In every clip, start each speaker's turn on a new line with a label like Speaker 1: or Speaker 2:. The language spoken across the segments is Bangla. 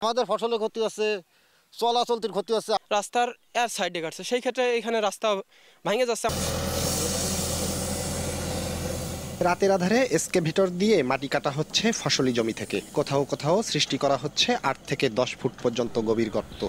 Speaker 1: আমাদের ফসলের ক্ষতি হচ্ছে, চলাচলতির ক্ষতি হচ্ছে।
Speaker 2: রাস্তার এর সাইডে কাটছে, সেই ক্ষেত্রে এখানে রাস্তা ভেঙে যাচ্ছে।
Speaker 3: রাতের আধারে এসকেভেটর দিয়ে মাটি কাটা হচ্ছে ফসলি জমি থেকে। কোথাও কোথাও সৃষ্টি করা হচ্ছে 8 থেকে 10 ফুট পর্যন্ত গভীর গর্ত।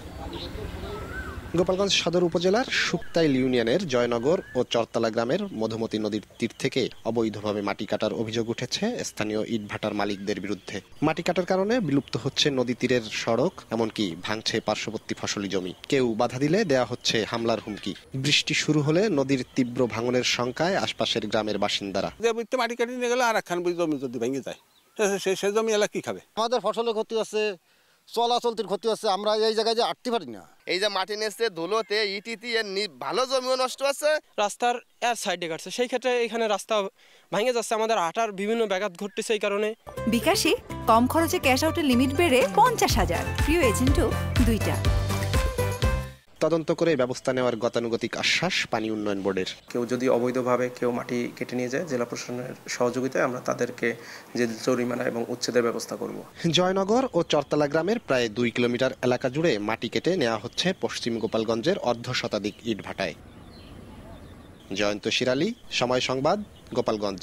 Speaker 3: গোপালগঞ্জ সদর উপজেলার শুক্তাইল ইউনিয়নের জয়নগর ও চরতলা গ্রামের মধুমতি নদীর তীর থেকে অবৈধভাবে মাটি কাটার অভিযোগ উঠেছে স্থানীয় ইটভাটার মালিকদের বিরুদ্ধে। মাটি কাটার কারণে বিলুপ্ত হচ্ছে নদী তীরের সড়ক, এমনকি ভাঙছে পার্শ্ববর্তী ফসলি জমি। কেউ বাধা দিলে দেয়া হচ্ছে হামলার হুমকি। বৃষ্টি শুরু হলে নদীর তীব্র ভাঙনের শঙ্কায় আশপাশের গ্রামের বাসিন্দারা।
Speaker 4: মাটি কাটি নিয়ে গেলে আর একখান জমি যদি ভেঙে যায়, সে জমি এলা কি খাবে?
Speaker 1: আমাদের ফসলের ক্ষতি হচ্ছে, চলাচলতির ক্ষতি হচ্ছে। আমরা এই জায়গায় যে আটতে পারি না।
Speaker 5: এই যে মাটি নেচে ধুলোতে ইটিতে ভালো জমিও নষ্ট আছে।
Speaker 2: রাস্তার এর সাইডে কাটছে, সেই ক্ষেত্রে এখানে রাস্তা ভেঙে যাচ্ছে। আমাদের হাঁটার বিভিন্ন ব্যাঘাত ঘটতেছে। এই কারণে
Speaker 6: বিকাশে কম খরচে ক্যাশ আউটের লিমিট বেড়ে 50,000। প্রিয় এজেন্টও 2টা।
Speaker 3: তদন্ত করে ব্যবস্থা নেওয়ার গতানুগতিক আশ্বাস পানি উন্নয়ন বোর্ডের।
Speaker 7: কেউ যদি অবৈধভাবে কেউ মাটি কেটে নিয়ে যায়, জেলা প্রশাসনের সহযোগিতায় আমরা তাদেরকে যে জরিমানা এবং উচ্ছেদের ব্যবস্থা করব।
Speaker 3: জয়নগর ও চরতলা গ্রামের প্রায় 2 কিলোমিটার এলাকা জুড়ে মাটি কেটে নেওয়া হচ্ছে পশ্চিম গোপালগঞ্জের 1/2 শতাধিক ইটভাটায়। জয়ন্ত শিরালী, সময় সংবাদ, গোপালগঞ্জ।